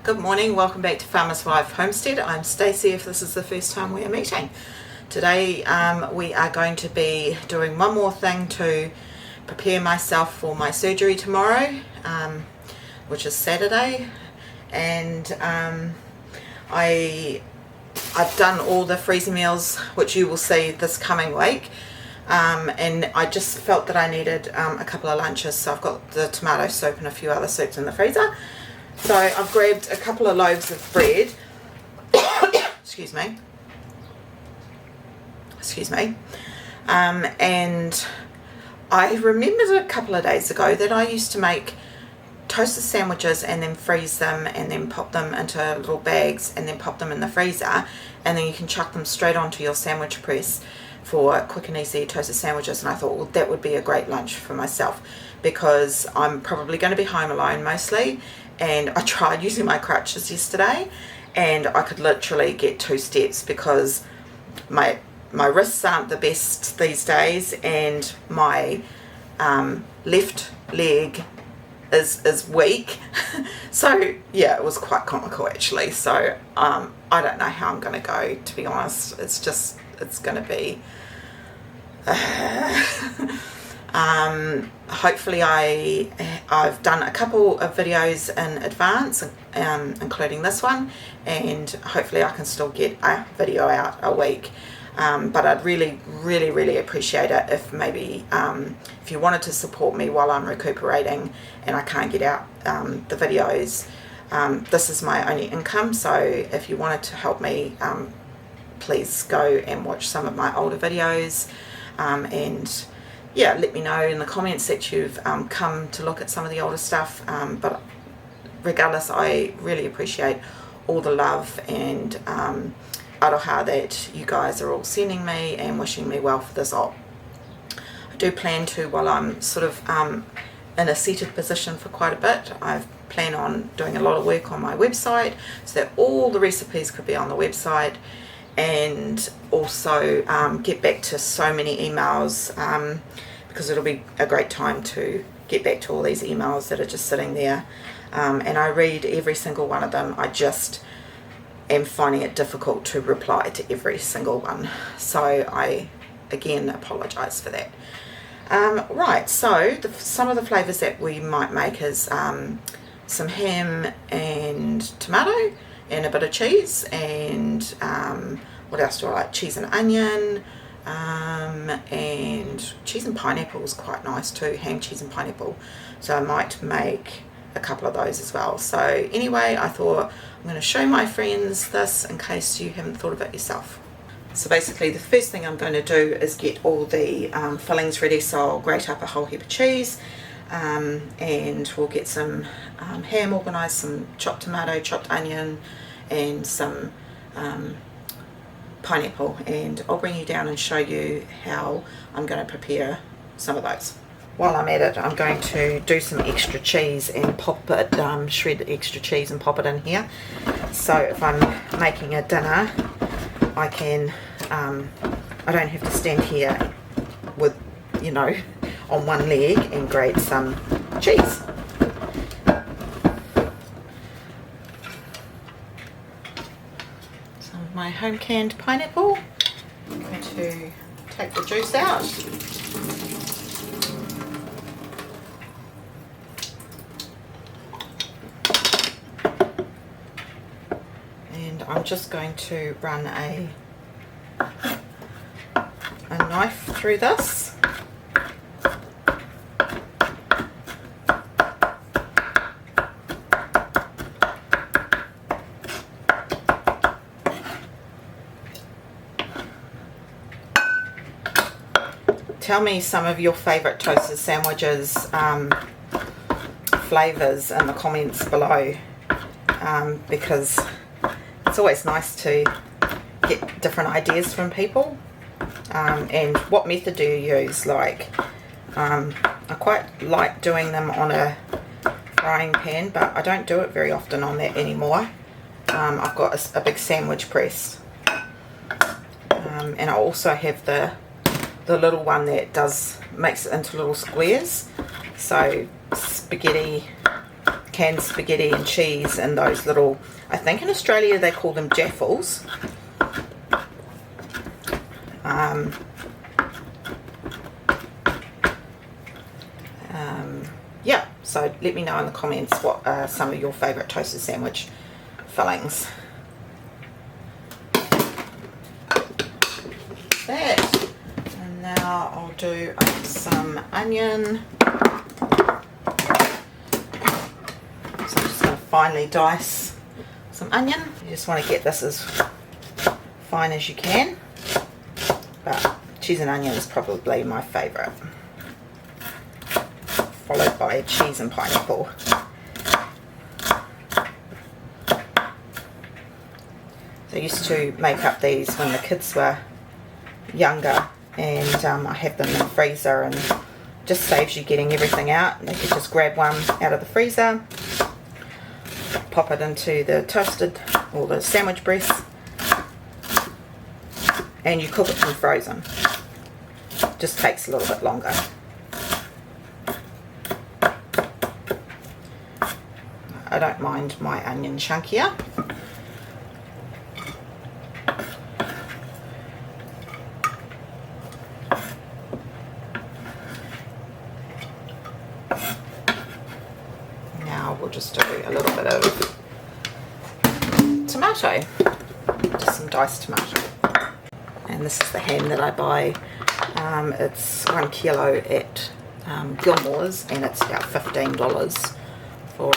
Good morning, welcome back to Farmer's Wife Homestead. I'm Stacey if this is the first time we are meeting. Today we are going to be doing one more thing to prepare myself for my surgery tomorrow, which is Saturday, and I've done all the freezer meals which you will see this coming week, and I just felt that I needed a couple of lunches, so I've got the tomato soup and a few other soups in the freezer. So I've grabbed a couple of loaves of bread, excuse me, and I remembered a couple of days ago that I used to make toasted sandwiches and then freeze them and then pop them into little bags and then pop them in the freezer, and then you can chuck them straight onto your sandwich press for quick and easy toasted sandwiches. And I thought, well, that would be a great lunch for myself because I'm probably going to be home alone mostly, and I tried using my crutches yesterday and I could literally get 2 steps because my wrists aren't the best these days, and my left leg is weak. So yeah, it was quite comical actually. So I don't know how I'm going to go, to be honest. It's going to be hopefully I've done a couple of videos in advance, including this one, and hopefully I can still get a video out a week. But I'd really appreciate it if maybe if you wanted to support me while I'm recuperating and I can't get out the videos. This is my only income, so if you wanted to help me, please go and watch some of my older videos, and yeah, let me know in the comments that you've come to look at some of the older stuff. But regardless, I really appreciate all the love and aroha that you guys are all sending me and wishing me well for this op. I do plan to, while I'm sort of in a seated position for quite a bit, I plan on doing a lot of work on my website so that all the recipes could be on the website, and also get back to so many emails, because it'll be a great time to get back to all these emails that are just sitting there, and I read every single one of them. I just am finding it difficult to reply to every single one, so I again apologize for that. Right, so some of the flavors that we might make is some ham and tomato and a bit of cheese, and what else do I like? Cheese and onion, and cheese and pineapple is quite nice too, ham, cheese and pineapple, so I might make a couple of those as well. So anyway, I thought I'm going to show my friends this in case you haven't thought of it yourself. So basically the first thing I'm going to do is get all the fillings ready, so I'll grate up a whole heap of cheese, and we'll get some ham organised, some chopped tomato, chopped onion, and some pineapple, and I'll bring you down and show you how I'm going to prepare some of those. While I'm at it, I'm going to do some extra cheese and pop it, shred the extra cheese and pop it in here. So if I'm making a dinner, I can, I don't have to stand here with, you know, on one leg and grate some cheese. Some of my home canned pineapple. I'm going to take the juice out. I'm just going to run a knife through this. Tell me some of your favourite toasted sandwiches flavours in the comments below, because it's always nice to get different ideas from people. And what method do you use? Like, I quite like doing them on a frying pan, but I don't do it very often on that anymore. I've got a big sandwich press, and I also have the little one that makes it into little squares. So spaghetti canned spaghetti and cheese in those little, I think in Australia they call them jaffles. Yeah, so let me know in the comments what are some of your favourite toasted sandwich fillings. That, and now I'll do some onion. So I'm just going to finely dice some onion. You just want to get this as fine as you can, but cheese and onion is probably my favourite, followed by cheese and pineapple. So I used to make up these when the kids were younger, and I have them in the freezer, and just saves you getting everything out. And you could just grab one out of the freezer, pop it into the toasted or the sandwich breast, and you cook it from frozen. Just takes a little bit longer. I don't mind my onion chunkier. Now we'll just do a little bit of tomato, just some diced tomato. And this is the ham that I buy. It's 1 kilo at Gilmore's, and it's about $15 for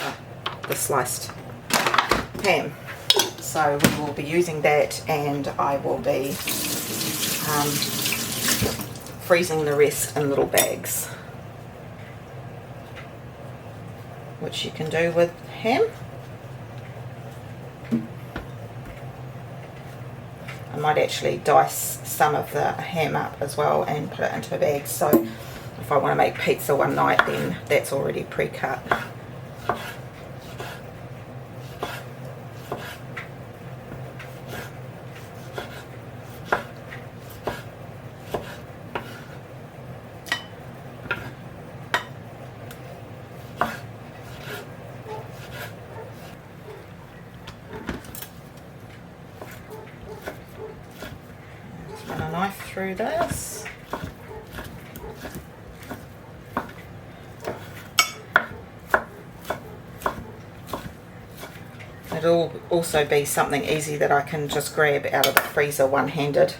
the sliced ham. So we will be using that, and I will be freezing the rest in little bags, which you can do with ham. I might actually dice some of the ham up as well and put it into a bag, so if I want to make pizza one night, then that's already pre-cut. Run a knife through this. It'll also be something easy that I can just grab out of the freezer one-handed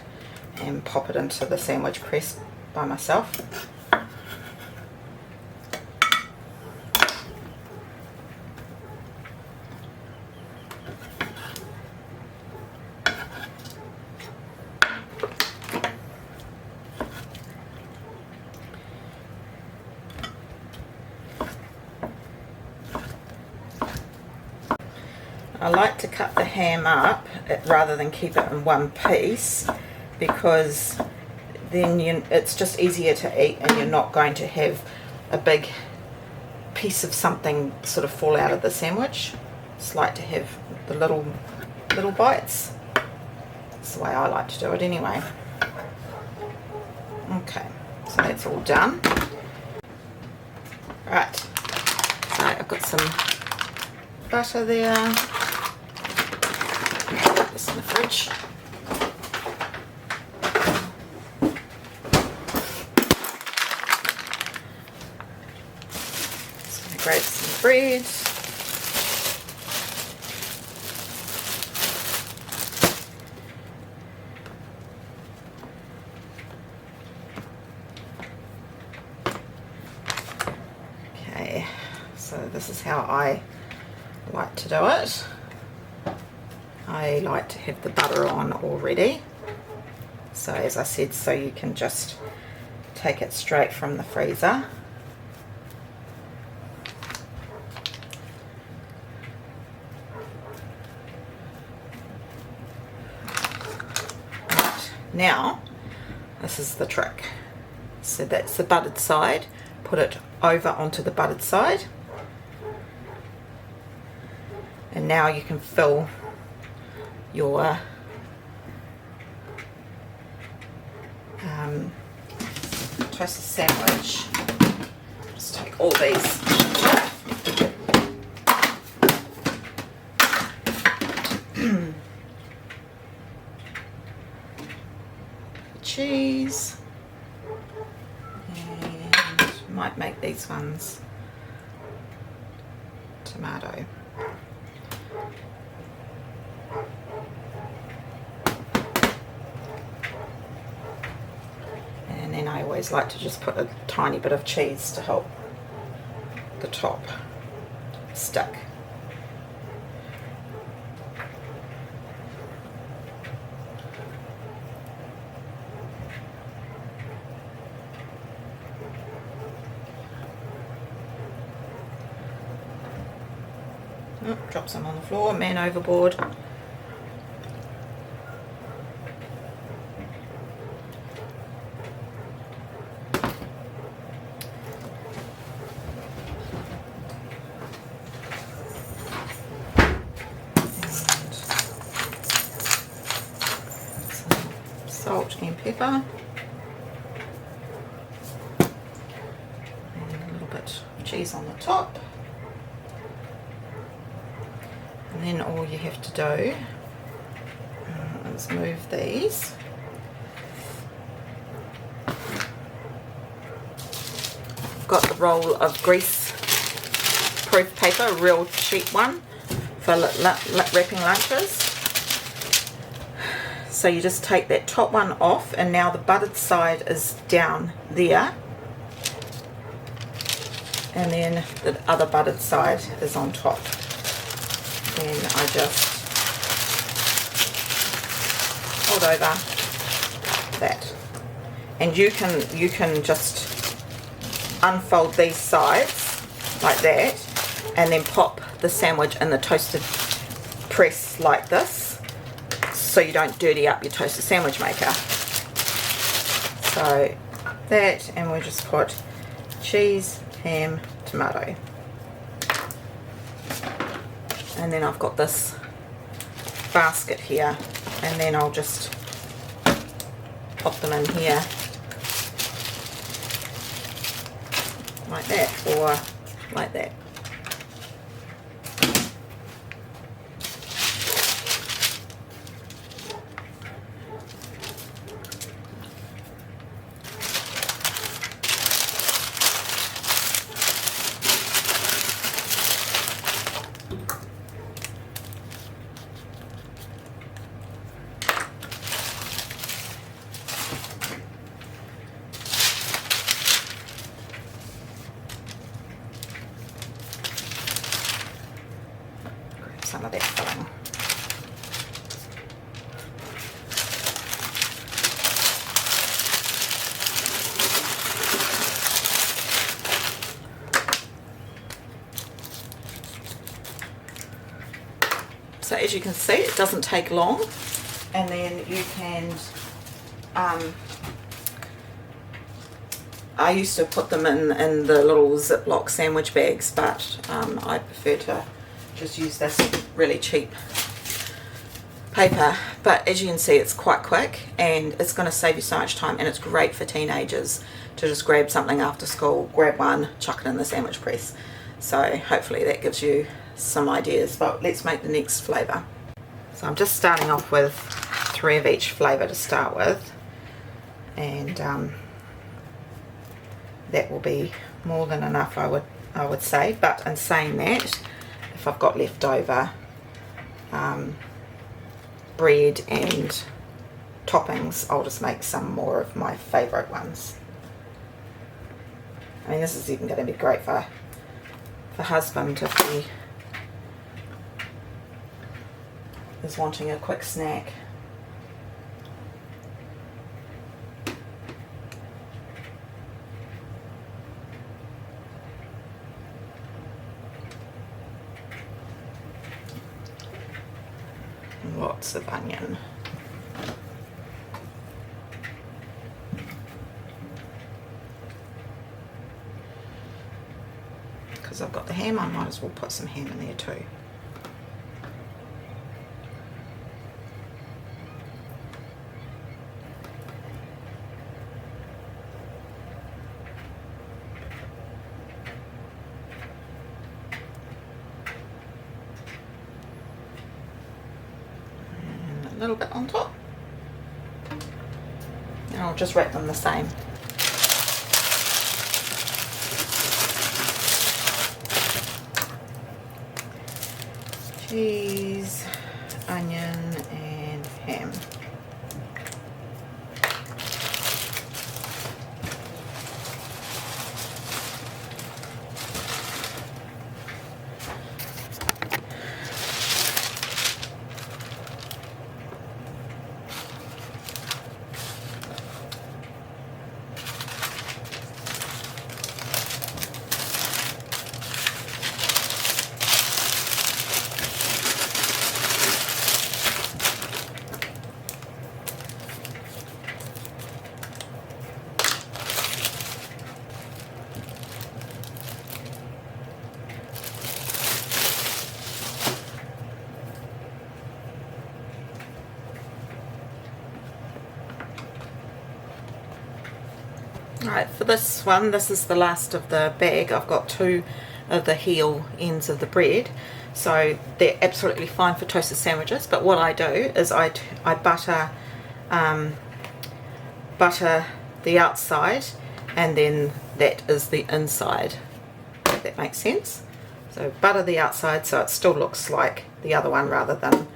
and pop it into the sandwich press by myself. I like to cut the ham up rather than keep it in one piece, because then it's just easier to eat, and you're not going to have a big piece of something sort of fall out of the sandwich. Just like to have the little bites. That's the way I like to do it anyway. Okay, so that's all done. Right, so I've got some butter there. Put this in the fridge. Just going to grab some bread. Okay, so this is how I like to do it. I like to have the butter on already, so as I said, so you can just take it straight from the freezer. Right, now this is the trick. So that's the buttered side, put it over onto the buttered side, and now you can fill your toasted sandwich. Just take all these off. cheese, and might make these ones tomato. And then I always like to just put a tiny bit of cheese to help the top stick. Oh, drop some on the floor, man overboard. Salt and pepper, and a little bit of cheese on the top, and then all you have to do is move these. I've got the roll of grease proof paper, a real cheap one for wrapping lunches. So you just take that top one off, and now the buttered side is down there, and then the other buttered side is on top. Then I just hold over that, and you can just unfold these sides like that, and then pop the sandwich in the toasted press like this, so you don't dirty up your toasted sandwich maker. So that, and we'll just put cheese, ham, tomato. And then I've got this basket here, and then I'll just pop them in here like that, or like that. Some of that filling. So as you can see, it doesn't take long, and then you can I used to put them in the little Ziploc sandwich bags, but I prefer to just use this really cheap paper. But as you can see, it's quite quick, and it's going to save you so much time, and it's great for teenagers to just grab something after school, grab one, chuck it in the sandwich press. So hopefully that gives you some ideas. But let's make the next flavour. So I'm just starting off with 3 of each flavour to start with, and that will be more than enough, I would say. But in saying that, if I've got leftover bread and toppings, I'll just make some more of my favourite ones. I mean, this is even going to be great for husband if he is wanting a quick snack. Lots of onion. Because I've got the ham, I might as well put some ham in there too. a little bit on top. And I'll just wrap them the same. Cheese, onion and ham. Alright, for this one, this is the last of the bag. I've got 2 of the heel ends of the bread, so they're absolutely fine for toasted sandwiches. But what I do is I butter the outside, and then that is the inside, if that makes sense. So butter the outside so it still looks like the other one rather than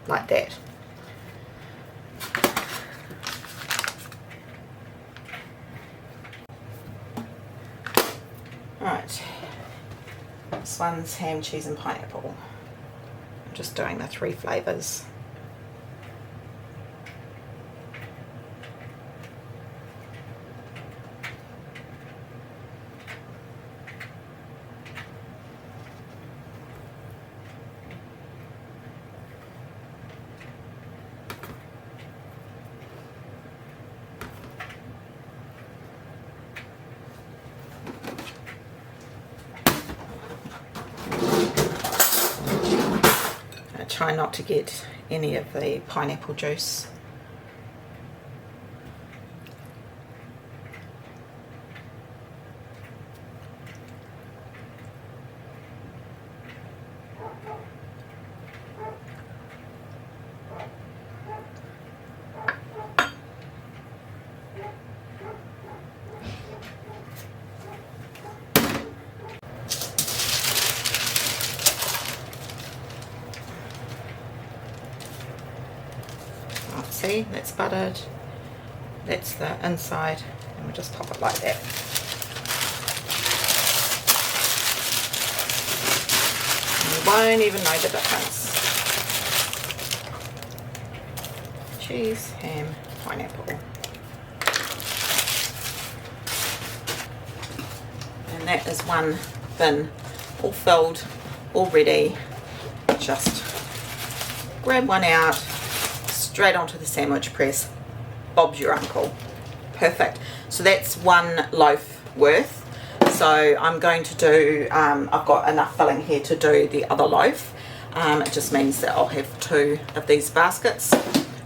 like that. Alright, this one's ham, cheese and pineapple. I'm just doing the 3 flavours. Try not to get any of the pineapple juice. See, that's buttered, that's the inside, and we'll just pop it like that. And you won't even know the difference. Cheese, ham, pineapple. And that is one bin, all filled, all ready. Just grab one out, straight onto the sandwich press. Bob's your uncle. Perfect. So that's 1 loaf worth. So I'm going to do, I've got enough filling here to do the other loaf. It just means that I'll have 2 of these baskets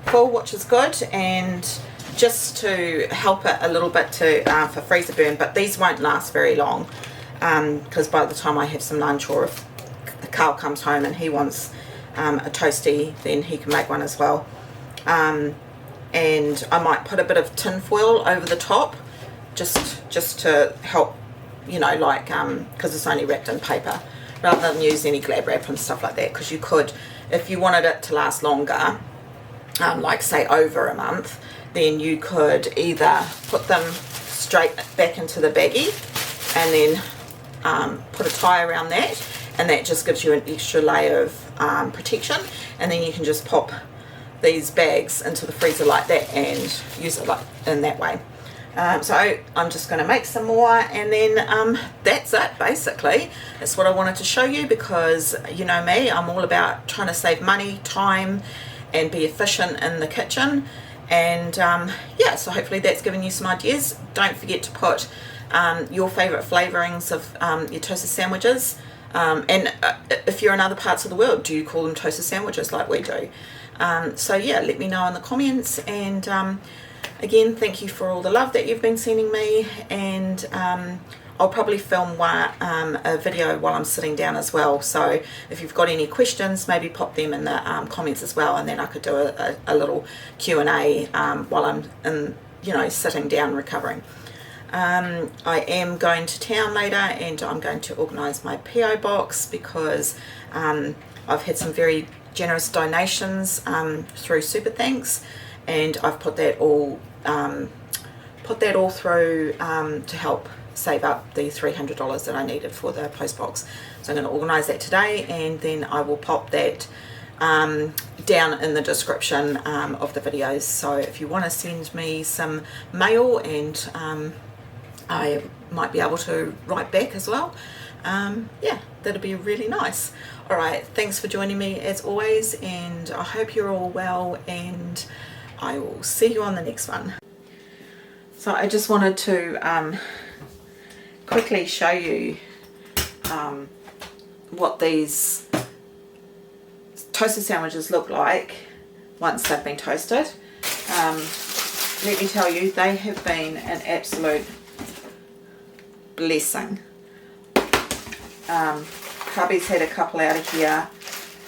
full, which is good. And just to help it a little bit to for freezer burn, but these won't last very long, because by the time I have some lunch, or if Carl comes home and he wants a toasty, then he can make one as well. And I might put a bit of tin foil over the top, just to help, you know, like because it's only wrapped in paper, rather than use any glad wrap and stuff like that. Because you could, if you wanted it to last longer, like say over a month, then you could either put them straight back into the baggie and then put a tie around that, and that just gives you an extra layer of protection, and then you can just pop these bags into the freezer like that and use it like in that way. So I'm just going to make some more, and then that's it basically. That's what I wanted to show you, because you know me, I'm all about trying to save money, time, and be efficient in the kitchen. And yeah, so hopefully that's given you some ideas. Don't forget to put your favourite flavourings of your toasted sandwiches, and if you're in other parts of the world, do you call them toasted sandwiches like we do? So yeah, let me know in the comments. And again, thank you for all the love that you've been sending me, and I'll probably film a video while I'm sitting down as well, so if you've got any questions, maybe pop them in the comments as well, and then I could do a little Q&A while I'm sitting down recovering. I am going to town later, and I'm going to organise my PO box because I've had some very generous donations through Super Thanks, and I've put that all through to help save up the $300 that I needed for the post box. So I'm going to organise that today, and then I will pop that down in the description of the videos. So if you want to send me some mail, and I might be able to write back as well, yeah, that'd be really nice. Alright, thanks for joining me as always, and I hope you're all well, and I will see you on the next one. So I just wanted to quickly show you what these toasted sandwiches look like once they've been toasted. Let me tell you, they have been an absolute blessing. Hubby's had a couple out of here,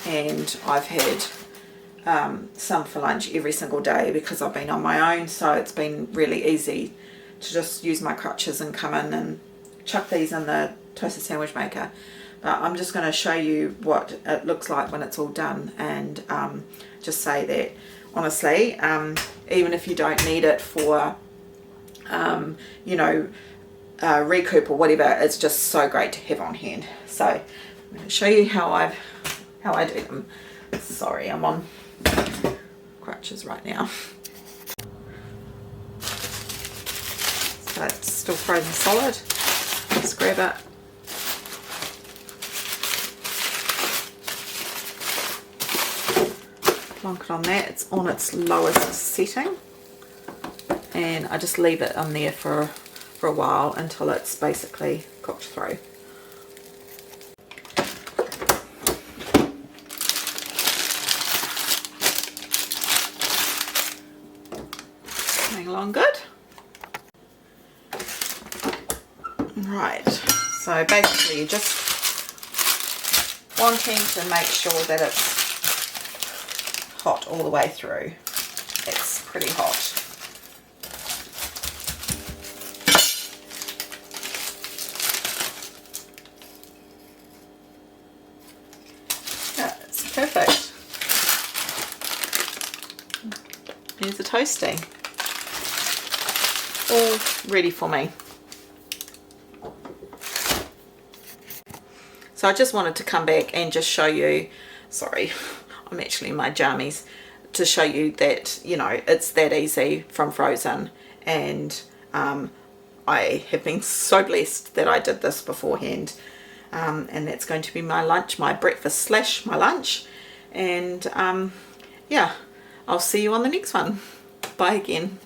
and I've had some for lunch every single day because I've been on my own, so it's been really easy to just use my crutches and come in and chuck these in the toasted sandwich maker. But I'm just going to show you what it looks like when it's all done, and just say that honestly, even if you don't need it for recoup or whatever, it's just so great to have on hand. So I'm going to show you how I do them. Sorry, I'm on crutches right now. So it's still frozen solid. Just grab it. Plonk it on that. It's on its lowest setting, and I just leave it on there for a while until it's basically cooked through. Coming along good. Right, so basically you're just wanting to make sure that it's hot all the way through. It's pretty hot. Yeah, it's perfect. Here's the toasting. All ready for me. So I just wanted to come back and just show you, sorry, I'm actually in my jammies, to show you that, it's that easy from frozen, and I have been so blessed that I did this beforehand, and that's going to be my lunch, my breakfast / my lunch, and yeah, I'll see you on the next one. Bye again.